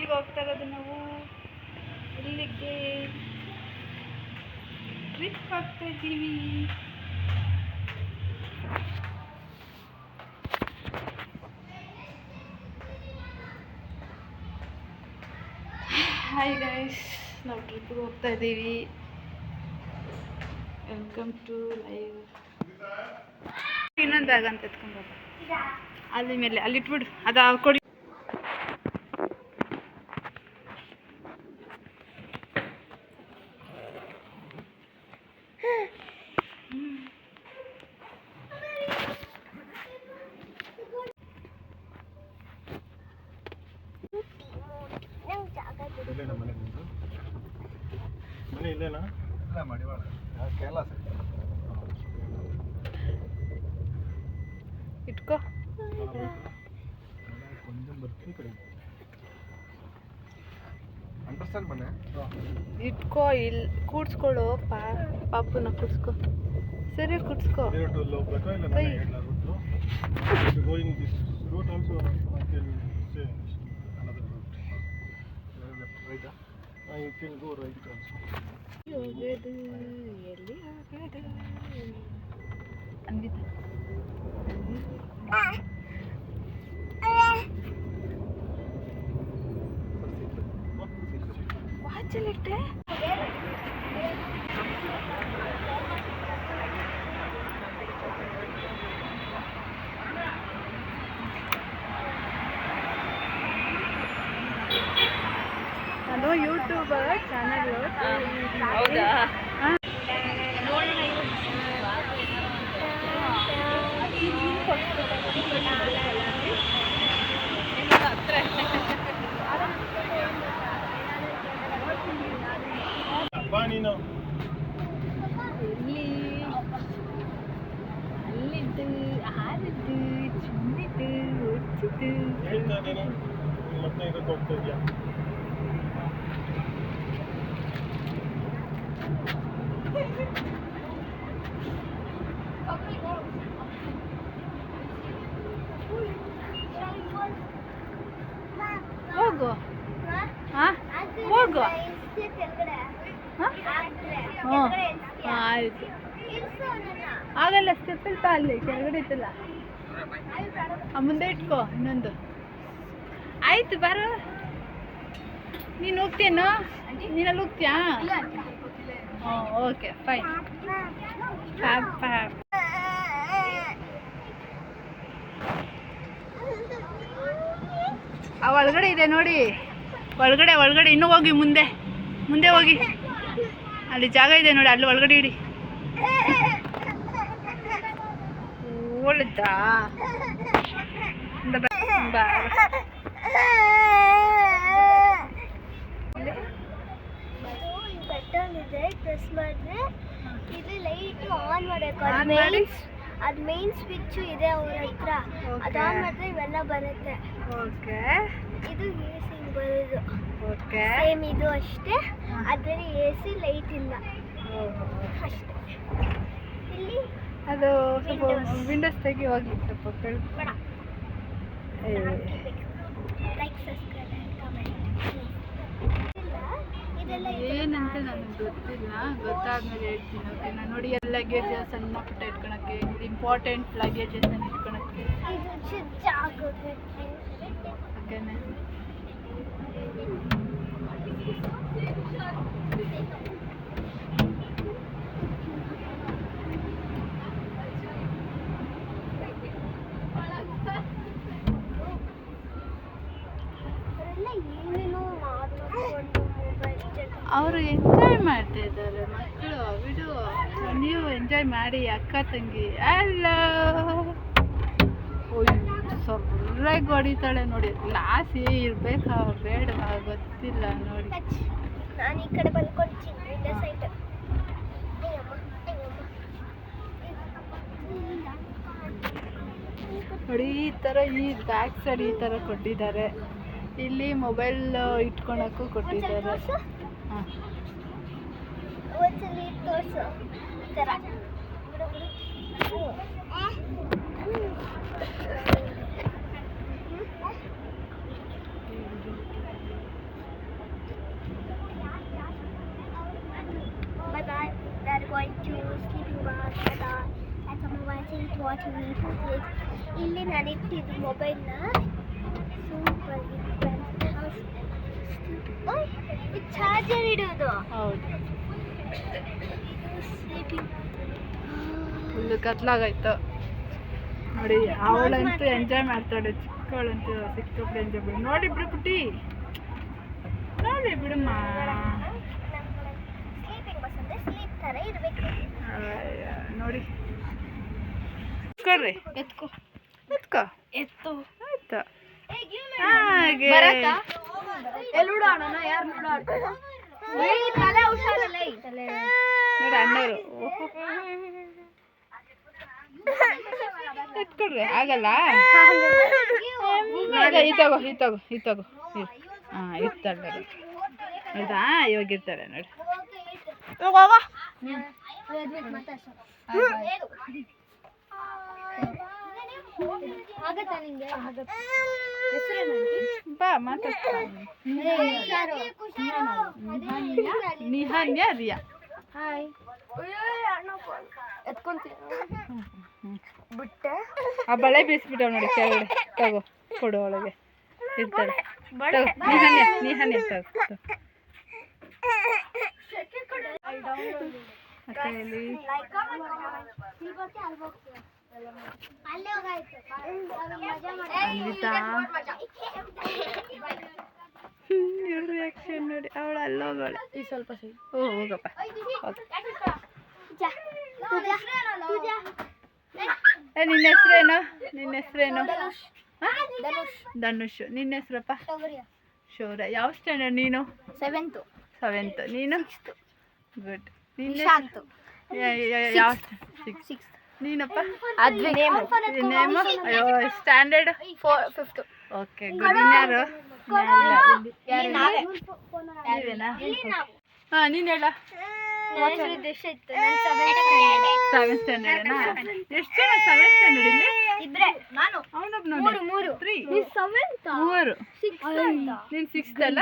ಎಲ್ಲಿಗೆ ಹೋಗ್ತಾ ಇರೋದು ನಾವು? ಎಲ್ಲಿಗೆ ಟ್ರಿಪ್ ಹೋಗ್ತಾ ಇದ್ದೀವಿ. ಹಾಯ್ ಗೈಸ್, ನಾವು ಟ್ರಿಪ್ಪಿಗೆ ಹೋಗ್ತಾ ಇದ್ದೀವಿ. Welcome to live. ಇನ್ನೊಂದು ಬ್ಯಾಗ್ ಅಂತ ಎತ್ಕೊಂಡು ಅಲ್ಲಿ ಮೇಲೆ ಅಲ್ಲಿ ಇಟ್ಬಿಡು. ಅದು ಕೊಡಿ. ಮನೆ ಇಲ್ಲೇನಾ? ಇಲ್ಲ ಮಡಿವಾಳ ಕೇರಳ ಸೈಡ್. ಇಟ್ಕೋ. ಕೊಂಚಂ ಬರ್ತೀವಿ ಕಡೆ ಅಂಡರ್ಸ್ಟ್ಯಾಂಡ್ ಮನೆ ಇಟ್ಕೋ. ಇಲ್ಲಿ ಕೂಡ್ಸ್ಕೊಳ್ಳು. ಪಾಪುನ ಕೂಡ್ಸ್ಕೊ. ಸರಿ ಕೂಡ್ಸ್ಕೋ. ಹೋಗ್ಬೇಕಾ ಇಲ್ಲ ನಾನು ಹೇಳಲ್ಲ route. Going this route also I can say another route. Right? You can go right also. ಹೋಗೋದು ಎಲ್ಲಿ ಹೋಗೋದು ಅನ್ವಿತ. ವಾಚಲ್ಲಿಟ್ಟೆ. ಅದು ಯೂಟ್ಯೂಬರ್ ಚಾನಲ್. ಹೌದಾ? ಬಾ ನೀನು. ಎಲ್ಲಿ ಅಲ್ಲಿದ್ದು ಹಾರಿದ್ದು ಚಿಮ್ಮಿದ್ದು ಹೊಚ್ಚಿದ್ದು. ಹೇಳ್ತಾ ಇದ್ದೇನೆ ಮತ್ತೆ ಇದಕ್ಕೆ ಹೋಗ್ತಾ ಇದೆಯಾ? ಹೋಗು. ಹಾಂ ಹೋಗು. ಹಾಂ ಆಯಿತು. ಆಗಲ್ಲ, ಸ್ಟೆಪ್ ಇಲ್ಪ ಅಲ್ಲಿ ಕೆಳಗಡೆ ಇತ್ತಲ್ಲ. ಮುಂದೆ ಇಟ್ಕೋ ಇನ್ನೊಂದು. ಆಯ್ತು ಬರೋ. ನೀನು ಹೋಗ್ತೇನೋ? ನೀನಲ್ಲಿ ಹೋಗ್ತೀಯಾ? ಹಾಂ ಓಕೆ ಫೈನ್. ಆ ಒಳಗಡೆ ಇದೆ ನೋಡಿ. ಒಳಗಡೆ ಇನ್ನೂ ಹೋಗಿ ಮುಂದೆ ಹೋಗಿ. ಅಲ್ಲಿ ಜಾಗ ಇದೆ ನೋಡಿ, ಅಲ್ಲಿ ಒಳಗಡೆ ಇಡಿ. ಒಳ್ಳೆದಾ? ಪ್ರೆಸ್ ಮಾಡಿದ್ರೆ ಇದು ಲೈಟ್ ಆನ್ ಮಾಡಬೇಕು. ಅದು ಮೇನ್ ಸ್ವಿಚ್ ಇದೆ ಅವ್ರ ಹತ್ರ. ಅದು ಆನ್ ಮಾಡಿದ್ರೆ ಇವೆಲ್ಲ ಬರುತ್ತೆ. ಓಕೆ. ಇದು ಎ ಸಿ ಬರೋದು. ಓಕೆ. ಸೇಮ್ ಇದು ಅಷ್ಟೇ, ಆದರೆ ಎ ಸಿ ಲೈಟ್ ಇಲ್ಲ ಅಷ್ಟೇ. ಇಲ್ಲಿ ಅದು ಸ್ವಲ್ಪ ವಿಂಡೋಸ್ ತೆಗಿ ಹೋಗಿ ಸ್ವಲ್ಪ ಬೇಡ. Like subscribe and comment. ಏನಂತ ನನಗೆ ಗೊತ್ತಿಲ್ಲ. ಗೊತ್ತಾದ್ಮೇಲೆ ಹೇಳ್ತೀನಿ. ಓಕೆನಾ? ನೋಡಿ ಎಲ್ಲ ಲಗೇಜಸ್ ಸಣ್ಣ ಪುಟ್ಟ ಇಟ್ಕೊಳಕ್ಕೆ, ಇಂಪಾರ್ಟೆಂಟ್ ಲಗೇಜಸ್ ಇಟ್ಕೊಳಕ್ಕೆ. ಓಕೆನಾ? ಅವರು ಎಂಜಾಯ್ ಮಾಡ್ತಾ ಇದ್ದಾರೆ ಮಕ್ಕಳು. ಬಿಡು, ನೀವು ಎಂಜಾಯ್ ಮಾಡಿ ಅಕ್ಕ ತಂಗಿ. ಅಲ್ಲ ಸೊರ್ರಾಗಿ ಹೊಡಿತಾಳೆ ನೋಡಿ. ಲಾಸಿ ಇರ್ಬೇಕಾ ಬೇಡವಾ ಗೊತ್ತಿಲ್ಲ ನೋಡಿ. ನಾನು ಈ ಕಡೆ ಬಂದ್ಕೊಳ್ತೀನಿ ಸೈಡ್. ನೋಡಿ ಈ ಥರ ಈ ಬ್ಯಾಕ್ ಸೈಡ್ ಈ ಥರ ಕೊಟ್ಟಿದ್ದಾರೆ. ಇಲ್ಲಿ ಮೊಬೈಲ್ ಇಟ್ಕೊಳಕ್ಕೂ ಕೊಟ್ಟಿದ್ದಾರೆ. ಹಾಂ ಒಂದ್ಸಲಿ ತೋರಿಸು ಈ ಥರ. ವಾಚಿಂಗ್ ಇಲ್ಲಿ ನಾನು ಇಟ್ಟಿದ್ದು ಮೊಬೈಲ್ನ ಸೂಪರ್ ಇದು ಚಾರ್ಜರ್ ಇಡೋದು ಹೌದು ಫುಲ್ ಕತ್ಲಾಗಾಯ್ತು ನೋಡಿ. ಅವಳಂತೂ ಎಂಜಾಯ್ ಮಾಡ್ತಾಳೆ, ಚಿಕ್ಕವಳಂತೂ ಸಿಕ್ಕಾಪಟ್ಟೆ ಎಂಜಾಯ್ ಬಿಡು. ನೋಡಿ ಬಿಡು ಪುಟ್ಟಿ, ನೋಡಿ ಬಿಡಮ್ಮ. ಸ್ಲೀಪಿಂಗ್ ಬಸ್ ಅಂದ್ರೆ ಸ್ಲೀಪ್ ಥರ ಇರಬೇಕು. ನೋಡಿ ಕೊಡ್ರಿ, ಎತ್ಕೋ ಎತ್ಕೋ, ಎತ್ತು ಆಯ್ತು ಹಾಗೆ. ಎಲ್ಲೂಡ ಅಣ್ಣ ಯಾರು ನೋಡ ತಲೆ ಹುಷಾರಲ್ಲ ತಲೆ ನೋಡಿ ಅಣ್ಣವರು ಎತ್ಕೊಡ್ರಿ, ಆಗಲ್ಲ. ಈ ತಗೋ ಈ ತಗೋ ಈ ತಗೋ ಹಾಂ ಇರ್ತಾಳೆ ಹೌದಾ, ಇವಾಗ ಇರ್ತಾಳೆ ನೋಡಿ. ಬಾ ಮಾತಾಡ್ತಾ ನಿಹಾನ್ಯ ರಿಯಾ. ಬಿಟ್ಟೆ ಆ ಬಳೆ ಬೀಸ್ಬಿಟ್ಟವ್ ನೋಡಿ ಕೆಳಗಡೆ. ತಗೋ ಕೊಡು ಒಳಗೆ ಇರ್ತಾಳೆ. ತಗೋ ನಿಹಾನ್ಯ ನಿಹಾನ್ಯ ತಗೋ. ಮತ್ತೆ ಇಲ್ಲಿ ಅನ್ವಿತಾ ಇವ್ರ ರಿಯಾಕ್ಷನ್ ನೋಡಿ. ಅವಳು ಅಲ್ಲೋಗಳೆ ಈ ಸ್ವಲ್ಪ ಸೈ. ಓ ಹೋಗಪ್ಪ ನಿನ್ನ ಹೆಸ್ರೇನು? ನಿನ್ನ ಹೆಸ್ರೇನು? ಧನುಷ್. ನಿನ್ನ ಹೆಸ್ರಪ್ಪ? ಶೌರ್ಯ. ಯಾವ ಸ್ಟ್ಯಾಂಡರ್ಡ್ ನೀನು? ಸೆವೆಂತ್. ನೀನು? ಗುಡ್. ನಿನ್ನ ಯಾವ ಸಿಕ್ಸ್? ನೀನಪ್ಪ? ನೇಮು? ಅಯ್ಯೋ ಸ್ಟ್ಯಾಂಡರ್ಡ್? 5th. Okay good. ಇನ್ಯಾರು? ನೀವೇನಾ? ಹಾಂ ನೀನು ಹೇಳ. 7th ಸ್ಟ್ಯಾಂಡರ್ಡೇನಾ? ಎಷ್ಟು ಜನ 7th ಸ್ಟ್ಯಾಂಡರ್ಡ್ ಇಲ್ಲಿ? ಅವನೊಬ್ಬ ನೋಡಿ 3. ಮೂವರು. ನೀನು 6th ಅಲ್ಲ?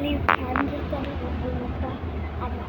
ಅಲ್ಲಿ ಅಂದಿರ್ತಾನೆ ಒಬ್ಬ ಅದು